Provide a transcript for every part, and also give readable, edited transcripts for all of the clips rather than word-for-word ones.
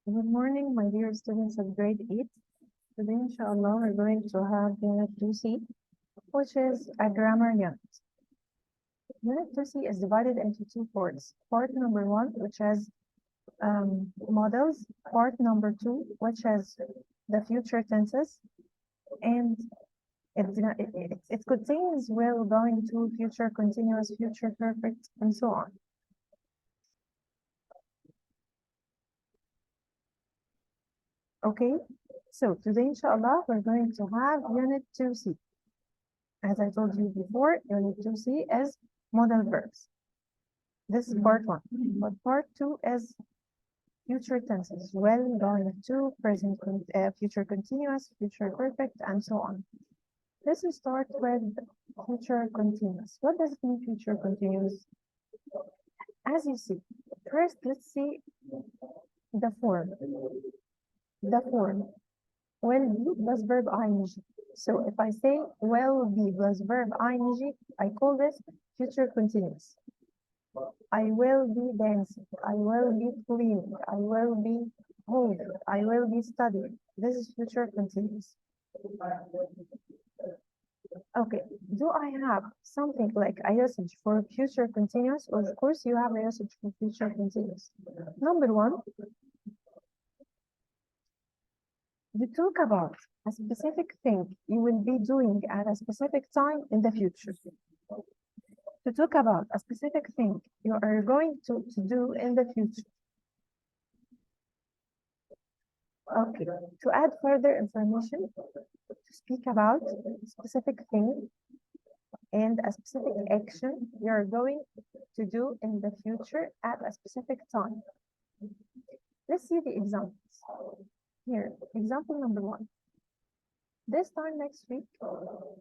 Good morning, my dear students of grade 8. Today, inshallah, we're going to have Unit 2C, which is a grammar unit. Unit 2C is divided into two parts. Part number 1, which has models. Part number 2, which has the future tenses. And it contains will, going to, future continuous, future perfect, and so on. Okay, so today, inshallah, we're going to have Unit 2C. As I told you before, Unit 2C is modal verbs. This is part 1. But part 2 is future tenses. Will, going to, present, future continuous, future perfect, and so on. Let's start with future continuous. What does it mean, future continuous? As you see, first let's see the form. The form will be plus verb ing. So if I say will be plus verb ing, I call this future continuous. I will be dancing. I will be cleaning. I will be holding. I will be studying. This is future continuous. Okay, do I have something like a usage for future continuous? Of course, you have a usage for future continuous. Number 1, you talk about a specific thing you will be doing at a specific time in the future. To talk about a specific thing you are going to do in the future. Okay, to add further information, to speak about a specific thing and a specific action you're going to do in the future at a specific time. Let's see the examples. Here, example number 1. This time next week,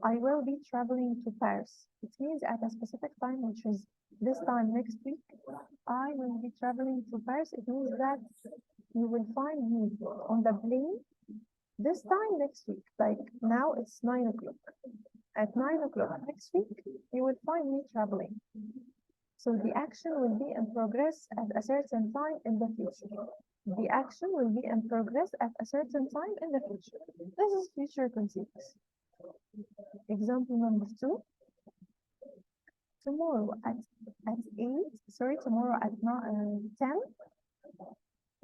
I will be traveling to Paris. It means at a specific time, which is this time next week, I will be traveling to Paris. It means that you will find me on the plane this time next week. Like now it's 9 o'clock. At 9 o'clock next week, you will find me traveling. So the action will be in progress at a certain time in the future. The action will be in progress at a certain time in the future. This is future continuous. Example number 2. Tomorrow at 8, tomorrow at 10,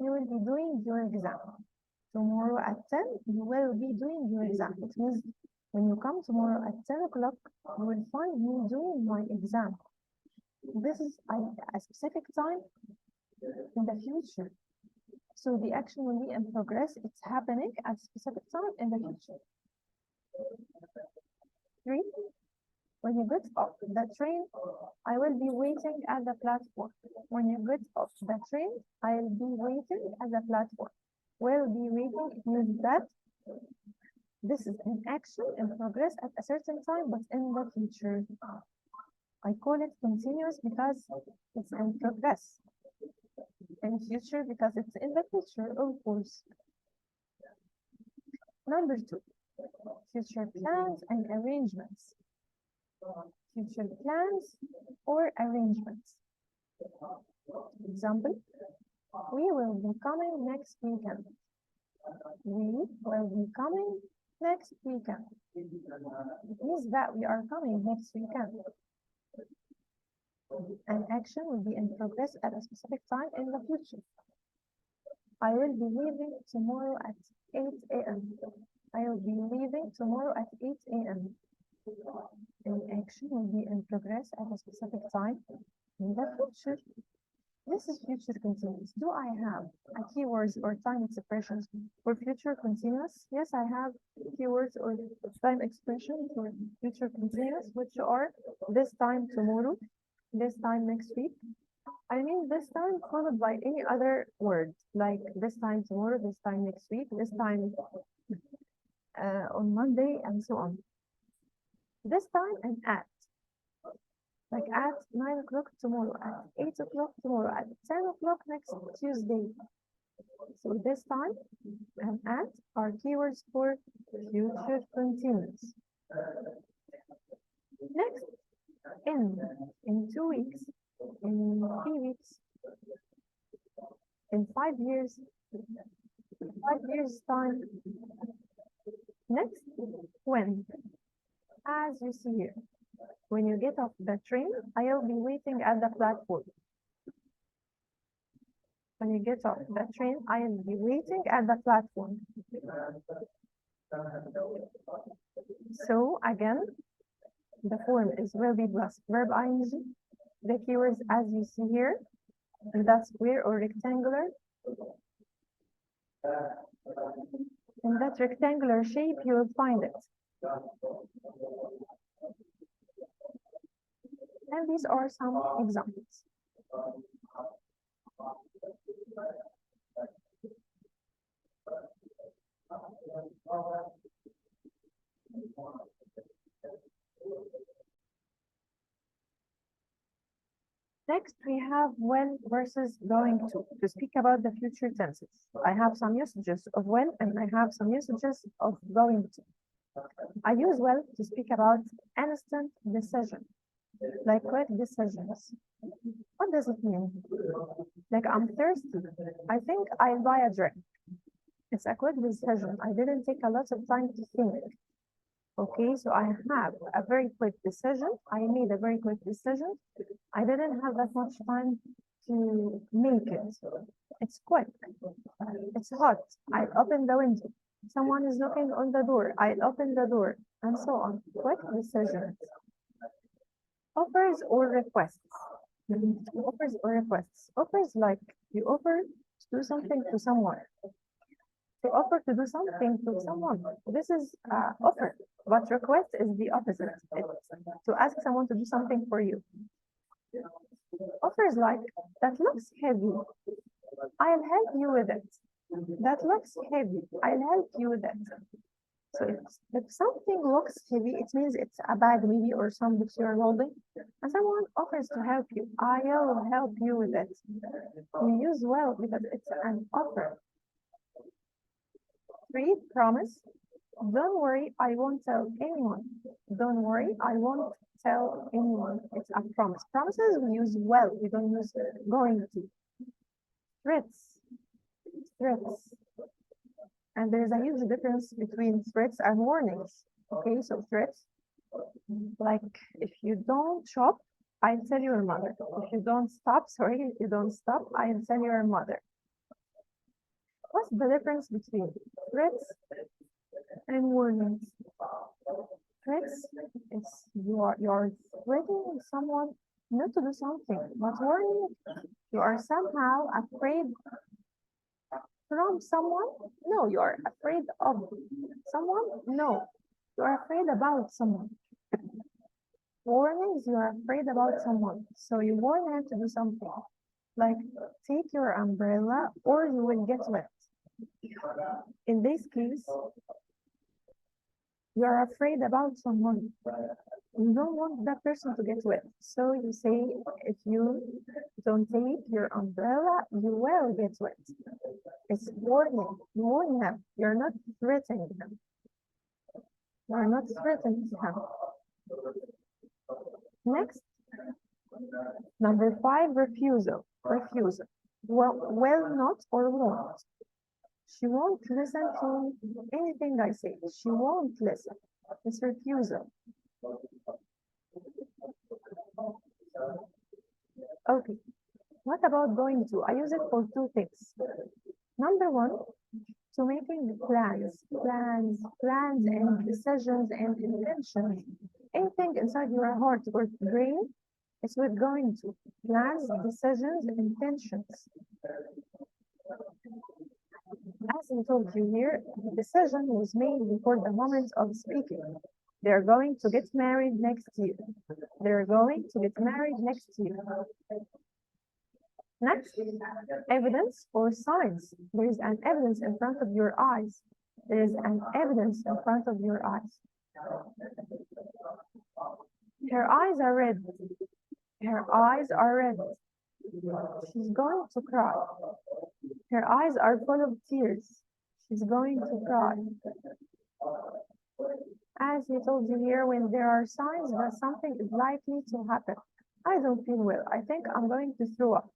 you will be doing your exam. Tomorrow at 10, you will be doing your exam. It means when you come tomorrow at 10 o'clock, you will find me doing my exam. This is a specific time in the future. So the action will be in progress. It's happening at a specific time in the future. 3. When you get off the train, I will be waiting at the platform. When you get off the train, I'll be waiting at the platform. Will be waiting, it means that this is an action in progress at a certain time, but in the future. I call it continuous because it's in progress. In future because it's in the future, of course. Number 2, future plans and arrangements. Future plans or arrangements. Example, we will be coming next weekend. We will be coming next weekend. It means that we are coming next weekend. An action will be in progress at a specific time in the future. I will be leaving tomorrow at 8 a.m. I will be leaving tomorrow at 8 a.m. An action will be in progress at a specific time in the future. This is future continuous. Do I have a keywords or time expressions for future continuous? Yes, I have keywords or time expressions for future continuous, which are this time tomorrow, this time next week. I mean this time followed by any other word, like this time tomorrow, this time next week, this time on Monday, and so on. This time and at. Like at 9 o'clock tomorrow, at 8 o'clock tomorrow, at 10 o'clock next Tuesday. So this time and at are keywords for future continuous. Next, in 2 weeks, in 3 weeks, in 5 years, 5 years time. Next, when. As you see here, when you get off the train, I'll be waiting at the platform. When you get off the train, I'll be waiting at the platform. So again, the form is will be plus verb ing. The keywords as you see here, and that's square or rectangular. In that rectangular shape, you will find it. And these are some examples. Next, we have when versus going to speak about the future tenses. I have some usages of when and I have some usages of going to. I use well to speak about instant decision, like quick decisions. What does it mean? Like I'm thirsty. I think I'll buy a drink. It's a quick decision. I didn't take a lot of time to think. Okay, so I have a very quick decision. I made a very quick decision. I didn't have that much time to make it. It's quick. It's hot. I open the window. Someone is knocking on the door. I open the door, and so on. Quick decisions. Offers or requests. Offers or requests. Offers like you offer to do something to someone. To offer to do something to someone. This is offer, but request is the opposite. It's to ask someone to do something for you. Offers like, that looks heavy. I'll help you with it. That looks heavy. I'll help you with it. So if something looks heavy, it means it's a bag maybe or some books you're holding, and someone offers to help you. I'll help you with it. We use well because it's an offer. 3, promise. Don't worry, I won't tell anyone. Don't worry, I won't tell anyone. It's a promise. Promises we use well. We don't use going to. Threats. Threats. And there's a huge difference between threats and warnings. Okay, so threats, like if you don't shop, I'll tell your mother. If you don't stop, if you don't stop, I'll tell your mother. What's the difference between threats and warnings? Threats is you're threatening someone not to do something, but warning, you are somehow afraid from someone. No, you are afraid of someone. No, you are afraid about someone. Warnings, you are afraid about someone, so you warn them to do something, like take your umbrella or you will get wet. In this case, you are afraid about someone. You don't want that person to get wet. So you say, if you don't take your umbrella, you will get wet. It's warning. You warn him. You're not threatening him. You're not threatening him. Next, number 5, refusal. Refusal. Will not or won't. She won't listen to anything I say. She won't listen. It's refusal. Okay. What about going to? I use it for 2 things. Number 1, to making plans and decisions and intentions. Anything inside your heart or brain is with going to. Plans, decisions, intentions. As I told you here, the decision was made before the moment of speaking. They're going to get married next year. They're going to get married next year. Next, evidence or signs. There is an evidence in front of your eyes. There is an evidence in front of your eyes. Her eyes are red. Her eyes are red. She's going to cry. Her eyes are full of tears. She's going to cry. As we told you here, when there are signs that something is likely to happen. I don't feel well. I think I'm going to throw up.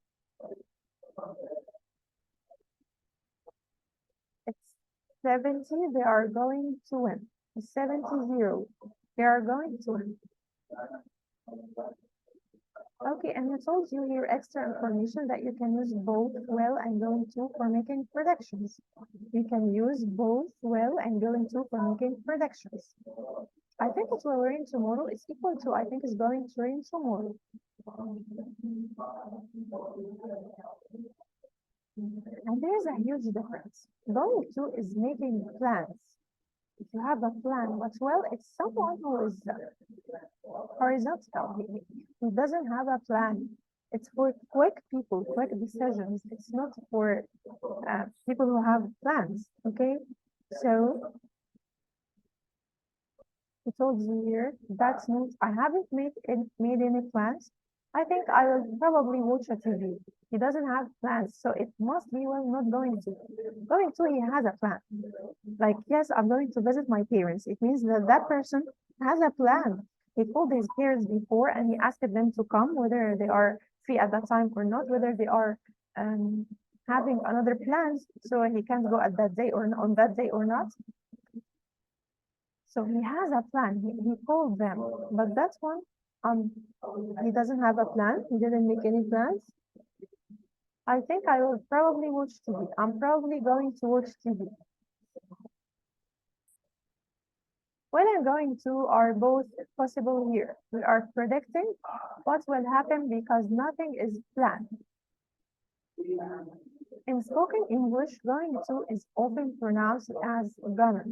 70, they are going to win. 70, they are going to win. Okay, and it tells you here extra information that you can use both will and going to for making predictions. You can use both will and going to for making predictions. I think it will rain tomorrow is equal to I think it's going to rain tomorrow. And there's a huge difference. Going to is making plans. If you have a plan, but well, it's someone who is horizontal. He doesn't have a plan. It's for quick people, quick decisions. It's not for people who have plans. Okay, so he told you here that's not. I haven't made any plans. I think I will probably watch a TV. He doesn't have plans, so it must be well not going to. Going to, he has a plan. Like, yes, I'm going to visit my parents. It means that that person has a plan. He told his parents before and he asked them to come, whether they are free at that time or not, whether they are um, having another plans, so he can't go at that day or on that day or not. So he has a plan. He told them, but that one, um, he doesn't have a plan. He didn't make any plans. I think I will probably watch TV. I'm probably going to watch TV. When and going to are both possible here. We are predicting what will happen because nothing is planned. In spoken English, going to is often pronounced as gonna.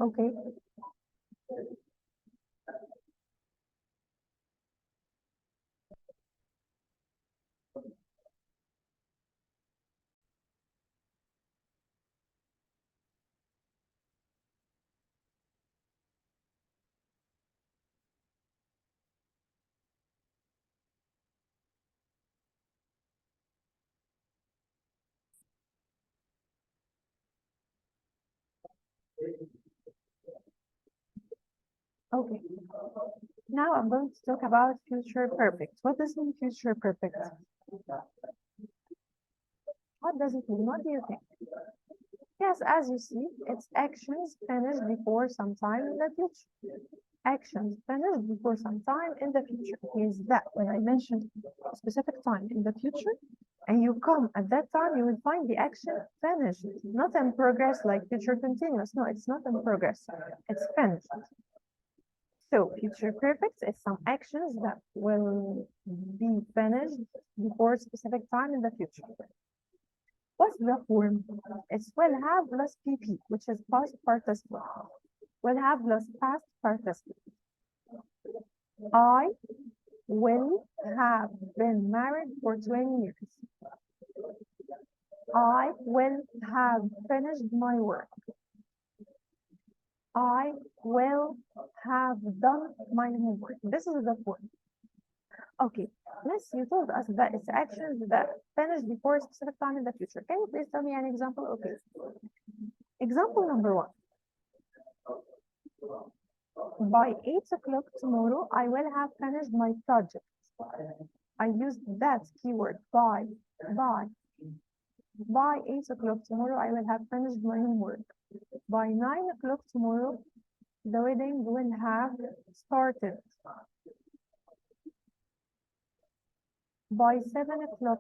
Okay. Okay. Now I'm going to talk about future perfect. What does mean future perfect? What does it mean? What do you think? Yes, as you see, it's actions finished before some time in the future. Actions finished before some time in the future is that when I mentioned a specific time in the future and you come at that time, you will find the action finished, not in progress like future continuous. No, it's not in progress, it's finished. So future perfect is some actions that will be finished before a specific time in the future. What's the form? It's will have plus PP, which is past participle. Will have plus past participle. I will have been married for 20 years. I will have finished my work. I will have done my homework. This is the form. Okay, yes, you told us that it's actions that finish before a specific time in the future. Can you please tell me an example? Okay. Example number one. By 8 o'clock tomorrow, I will have finished my project. I used that keyword by. By 8 o'clock tomorrow, I will have finished my homework. By 9 o'clock tomorrow, the wedding will have started. By 7 o'clock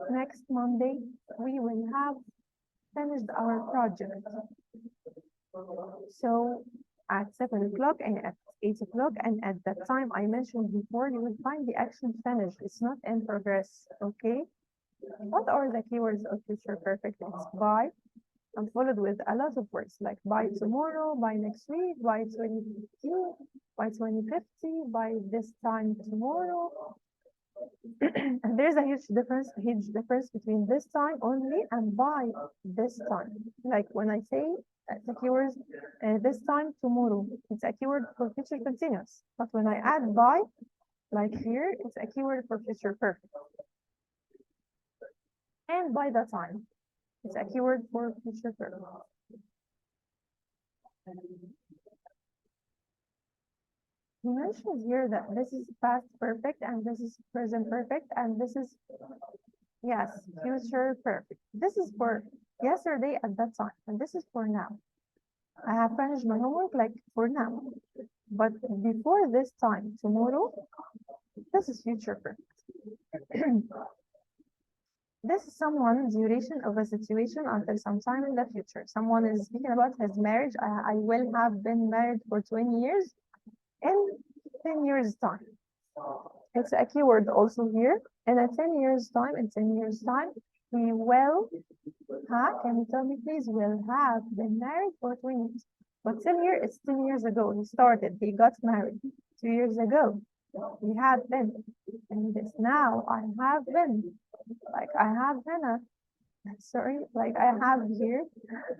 next Monday, we will have finished our project. So at 7 o'clock and at 8 o'clock and at that time I mentioned before, you will find the action finished. It's not in progress, okay? What are the keywords of future perfect? It's by and followed with a lot of words like by tomorrow, by next week, by 2015, by 2050, by this time tomorrow. And there's a huge difference between this time only and by this time. Like when I say the keywords this time tomorrow, it's a keyword for future continuous. But when I add by, like here, it's a keyword for future perfect. And by the time, it's a keyword for future perfect. He mentions here that this is past perfect and this is present perfect and this is, yes, future perfect. This is for yesterday at that time, and this is for now. I have finished my homework like for now. But before this time, tomorrow, this is future perfect. This is someone's duration of a situation until some time in the future. Someone is speaking about his marriage. I will have been married for 20 years in 10 years time. It's a keyword also here. In a 10 years time, in 10 years time, we will have, can you tell me please, will have been married for 20 years. But still here, it's 10 years ago. He got married 2 years ago. We had been. And this now, I have been. Like I have been sorry, like I have here,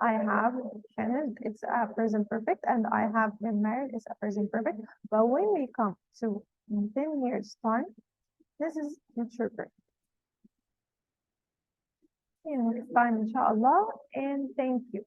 I have finished, it's a present perfect, and I have been married, it's a present perfect. But when we come to 10 years time, this is future perfect. See you next time, inshallah, and thank you.